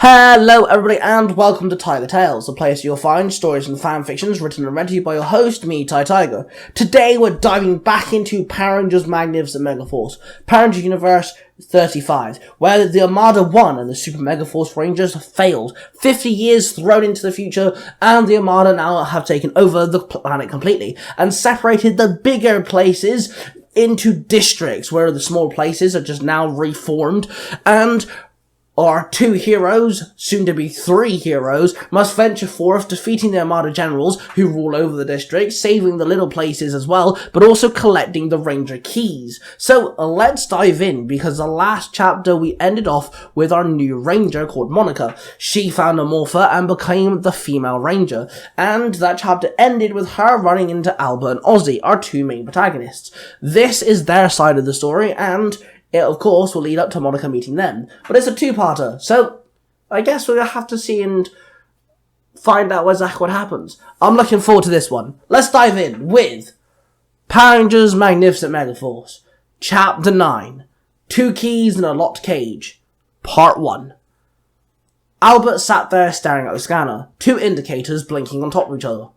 Hello everybody and welcome to Tiger Tales, the place you'll find stories and fanfictions written and read to you by your host, me, Tai Tiger. Today we're diving back into Power Rangers Magnificent Megaforce, Power Rangers Universe 35, where the Armada won and the Super Megaforce Rangers failed. 50 years thrown into the future and the Armada now have taken over the planet completely and separated the bigger places into districts where the small places are just now reformed, and our two heroes, soon to be three heroes, must venture forth, defeating the Armada generals who rule over the district, saving the little places as well, but also collecting the Ranger keys. So let's dive in, because the last chapter we ended off with our new Ranger called Monica. She found a morpher and became the female Ranger, and that chapter ended with her running into Albert and Ozzy, our two main protagonists. This is their side of the story, and it, of course, will lead up to Monica meeting them. But it's a two-parter, so I guess we're going to have to see and find out exactly what happens. I'm looking forward to this one. Let's dive in with Power Rangers Magnificent Megaforce, Chapter 9, Two Keys in a Locked Cage, Part 1. Albert sat there staring at the scanner, two indicators blinking on top of each other.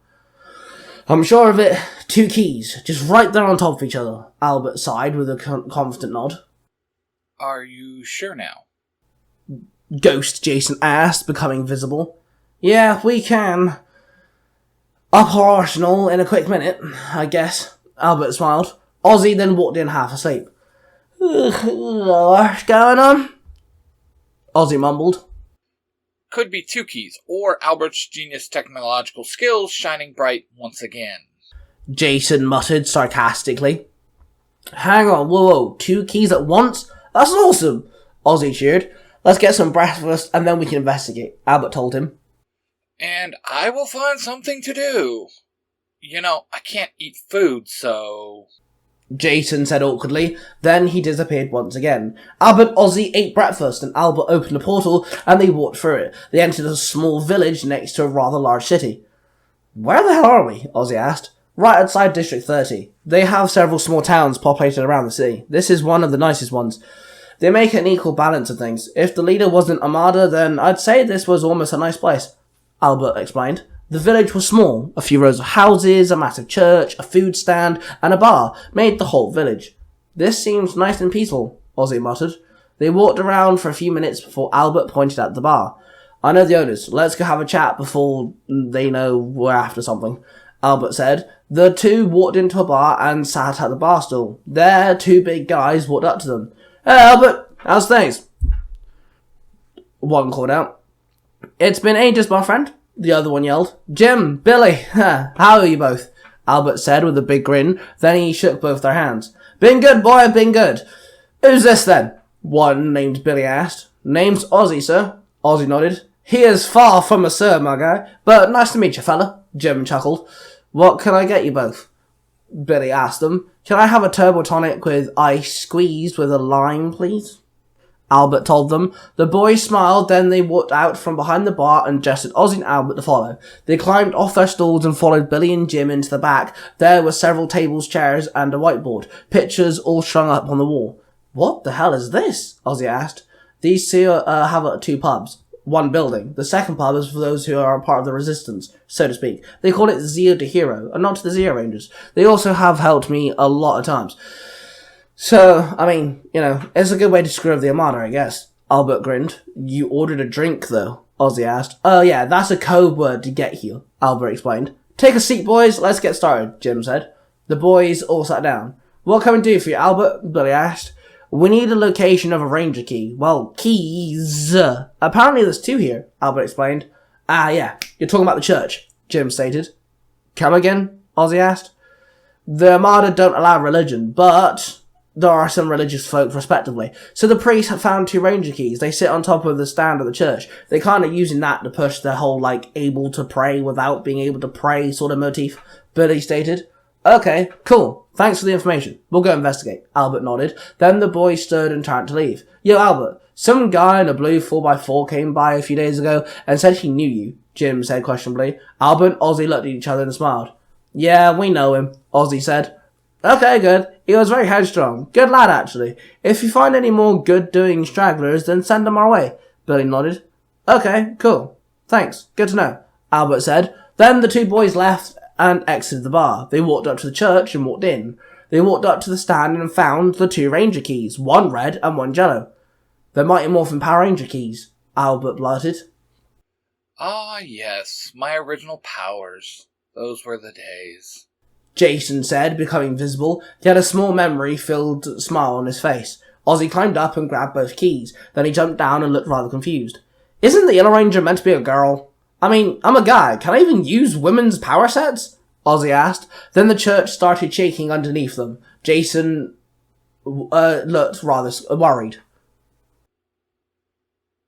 I'm sure of it, two keys, just right there on top of each other, Albert sighed with a confident nod. Are you sure now? Ghost Jason asked, becoming visible. Yeah, we can. Up our arsenal in a quick minute, I guess, Albert smiled. Ozzy then walked in half asleep. What's going on? Ozzy mumbled. Could be two keys, or Albert's genius technological skills shining bright once again. Jason muttered sarcastically. Hang on, whoa, two keys at once? That's awesome! Ozzy cheered. Let's get some breakfast and then we can investigate, Albert told him. And I will find something to do. You know, I can't eat food, so... Jason said awkwardly. Then he disappeared once again. Albert and Ozzy ate breakfast and Albert opened a portal and they walked through it. They entered a small village next to a rather large city. Where the hell are we? Ozzy asked. Right outside District 30. They have several small towns populated around the city. This is one of the nicest ones. They make an equal balance of things. If the leader wasn't Armada, then I'd say this was almost a nice place, Albert explained. The village was small. A few rows of houses, a massive church, a food stand, and a bar made the whole village. This seems nice and peaceful, Ozzy muttered. They walked around for a few minutes before Albert pointed at the bar. I know the owners. Let's go have a chat before they know we're after something, Albert said. The two walked into a bar and sat at the bar stool. There, two big guys walked up to them. Hey Albert, how's things? One called out. It's been ages, my friend, the other one yelled. Jim, Billy, how are you both? Albert said with a big grin. Then he shook both their hands. Been good, boy, been good. Who's this then? One named Billy asked. Name's Ozzy, sir. Ozzy nodded. He is far from a sir, my guy, but nice to meet you, fella, Jim chuckled. What can I get you both? Billy asked them. Can I have a turbo tonic with ice squeezed with a lime, please? Albert told them. The boys smiled, then they walked out from behind the bar and gestured Ozzy and Albert to follow. They climbed off their stools and followed Billy and Jim into the back. There were several tables, chairs, and a whiteboard. Pictures all strung up on the wall. What the hell is this? Ozzy asked. These two have two pubs. One building. The second pub is for those who are a part of the resistance, so to speak. They call it Zero to Hero, and not to the Zero Rangers. They also have helped me a lot of times. So, I mean, you know, it's a good way to screw up the Armada, I guess. Albert grinned. You ordered a drink, though, Ozzy asked. Oh yeah, that's a code word to get here, Albert explained. Take a seat, boys, let's get started, Jim said. The boys all sat down. What can we do for you, Albert? Billy asked. We need a location of a Ranger key. Well, keys. Apparently there's two here, Albert explained. Ah, yeah, you're talking about the church, Jim stated. Come again? Ozzy asked. The Armada don't allow religion, but there are some religious folk respectively. So the priests have found two Ranger keys. They sit on top of the stand of the church. They're kind of using that to push their whole, able to pray without being able to pray sort of motif, Billy stated. Okay, cool. Thanks for the information. We'll go investigate, Albert nodded. Then the boy stirred and turned to leave. Yo, Albert, some guy in a blue 4x4 came by a few days ago and said he knew you, Jim said questionably. Albert and Ozzy looked at each other and smiled. Yeah, we know him, Ozzy said. Okay, good. He was very headstrong. Good lad, actually. If you find any more good-doing stragglers, then send them our way, Billy nodded. Okay, cool. Thanks. Good to know, Albert said. Then the two boys left and exited the bar. They walked up to the church and walked in. They walked up to the stand and found the two Ranger keys, one red and one yellow. They're Mighty Morphin Power Ranger keys, Albert blurted. Ah, yes, my original powers. Those were the days. Jason said, becoming visible. He had a small memory-filled smile on his face. Ozzy climbed up and grabbed both keys. Then he jumped down and looked rather confused. Isn't the Yellow Ranger meant to be a girl? I mean, I'm a guy. Can I even use women's power sets? Ozzy asked. Then the church started shaking underneath them. Jason looked rather worried.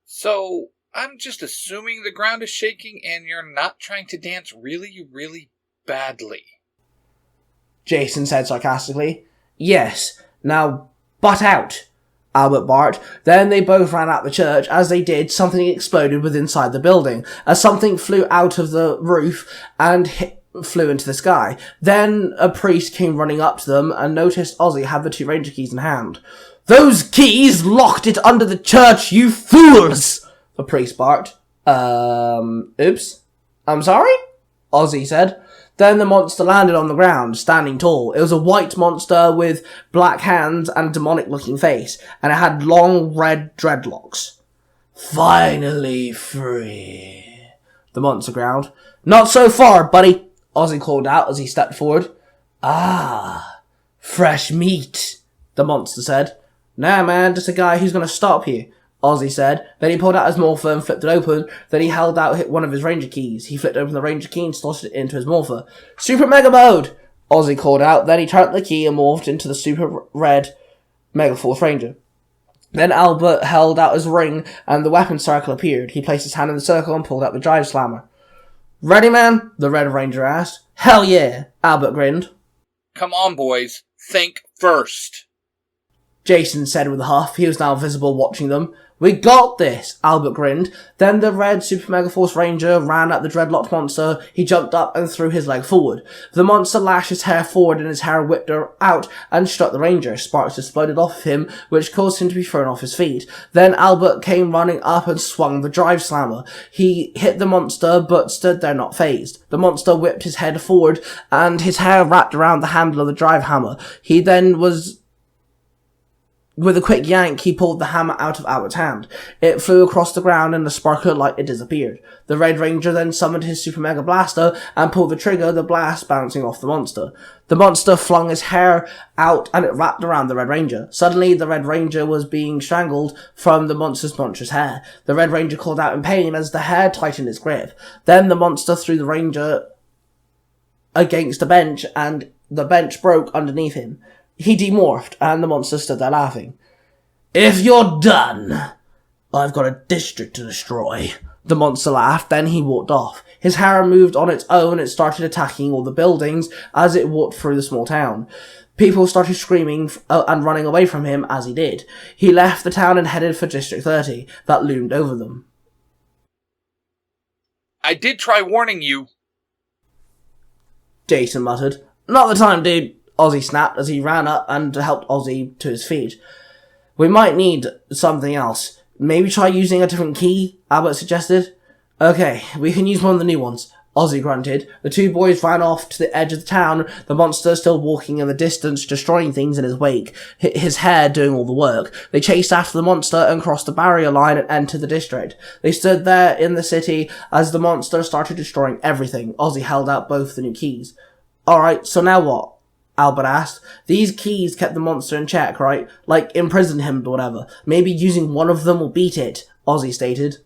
So, I'm just assuming the ground is shaking and you're not trying to dance really, really badly. Jason said sarcastically. Yes. Now, butt out, Albert barked. Then they both ran out the church. As they did, something exploded within inside the building, as something flew out of the roof and flew into the sky. Then a priest came running up to them and noticed Ozzy had the two Ranger keys in hand. Those keys locked it under the church, you fools! The priest barked. Oops. I'm sorry? Ozzy said. Then the monster landed on the ground, standing tall. It was a white monster with black hands and a demonic-looking face, and it had long red dreadlocks. Finally free, the monster growled. Not so far, buddy, Ozzy called out as he stepped forward. Ah, fresh meat, the monster said. Nah, man, just a guy who's gonna stop you, Ozzy said. Then he pulled out his morpher and flipped it open. Then he held out one of his Ranger keys. He flipped open the Ranger key and slotted it into his morpher. Super Mega Mode! Ozzy called out. Then he turned the key and morphed into the Super Red Megaforce Ranger. Then Albert held out his ring and the weapon circle appeared. He placed his hand in the circle and pulled out the drive slammer. Ready, man? The Red Ranger asked. Hell yeah! Albert grinned. Come on, boys. Think first. Jason said with a huff. He was now visible watching them. We got this, Albert grinned. Then the red Super Megaforce Ranger ran at the dreadlocked monster. He jumped up and threw his leg forward. The monster lashed his hair forward and his hair whipped out and struck the Ranger. Sparks exploded off of him, which caused him to be thrown off his feet. Then Albert came running up and swung the drive slammer. He hit the monster, but stood there not phased. The monster whipped his head forward and his hair wrapped around the handle of the drive hammer. He then With a quick yank, he pulled the hammer out of Albert's hand. It flew across the ground and the sparkle of light disappeared. The Red Ranger then summoned his Super Mega Blaster and pulled the trigger, the blast bouncing off the monster. The monster flung his hair out and it wrapped around the Red Ranger. Suddenly, the Red Ranger was being strangled from the monstrous hair. The Red Ranger called out in pain as the hair tightened its grip. Then the monster threw the Ranger against a bench and the bench broke underneath him. He demorphed, and the monster stood there laughing. If you're done, I've got a district to destroy. The monster laughed, then he walked off. His hair moved on its own, it started attacking all the buildings as it walked through the small town. People started screaming and running away from him as he did. He left the town and headed for District 30, that loomed over them. I did try warning you, Jason muttered. Not the time, dude. Ozzy snapped as he ran up and helped Ozzy to his feet. We might need something else. Maybe try using a different key, Albert suggested. Okay, we can use one of the new ones, Ozzy grunted. The two boys ran off to the edge of the town, the monster still walking in the distance, destroying things in his wake, his hair doing all the work. They chased after the monster and crossed the barrier line and entered the district. They stood there in the city as the monster started destroying everything. Ozzy held out both the new keys. Alright, so now what? Albert asked. These keys kept the monster in check, right? Like, imprisoned him or whatever. Maybe using one of them will beat it, Ozzy stated.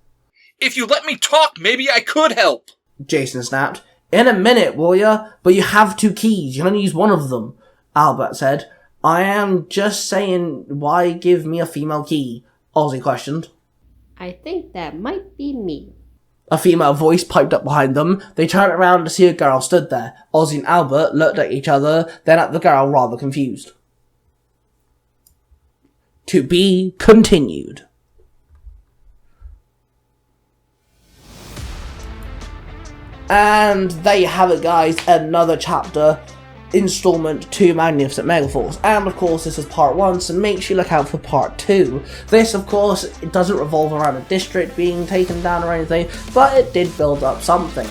If you let me talk, maybe I could help, Jason snapped. In a minute, will ya? But you have two keys. You can only use one of them, Albert said. I am just saying, why give me a female key? Ozzy questioned. I think that might be me. A female voice piped up behind them. They turned around to see a girl stood there. Ozzy and Albert looked at each other, then at the girl rather confused. To be continued. And there you have it, guys. Another chapter installment to Magnificent Megaforce, and of course this is part 1, so make sure you look out for part 2. This of course, it doesn't revolve around a district being taken down or anything, but it did build up something.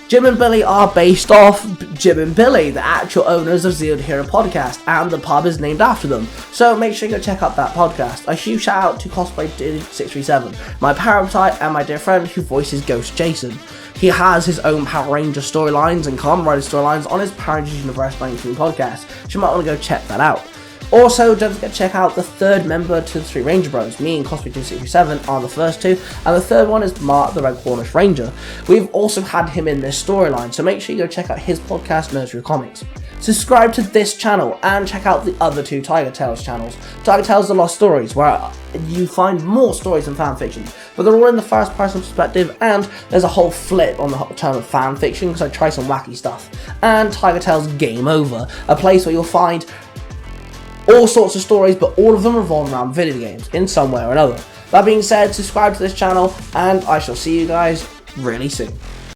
Jim and Billy are based off Jim and Billy, the actual owners of Zero to Hero podcast, and the pub is named after them, so make sure you go check out that podcast. A huge shout out to Cosplay Dude 637, my parasite and my dear friend who voices Ghost Jason. He has his own Power Ranger storylines and Kamen Rider storylines on his Power Rangers Universe 19 podcast, so you might want to go check that out. Also, don't forget to check out the third member to the 3 Ranger Bros. Me and Cosplay 267 are the first 2, and the third one is Mark the Red Cornish Ranger. We've also had him in this storyline, so make sure you go check out his podcast, Nursery Comics. Subscribe to this channel and check out the other 2 Tiger Tales channels. Tiger Tales The Lost Stories, where you find more stories and fanfictions, but they're all in the first person perspective, and there's a whole flip on the term of fanfiction because I try some wacky stuff. And Tiger Tales Game Over, a place where you'll find all sorts of stories, but all of them revolve around video games in some way or another. That being said, subscribe to this channel, and I shall see you guys really soon.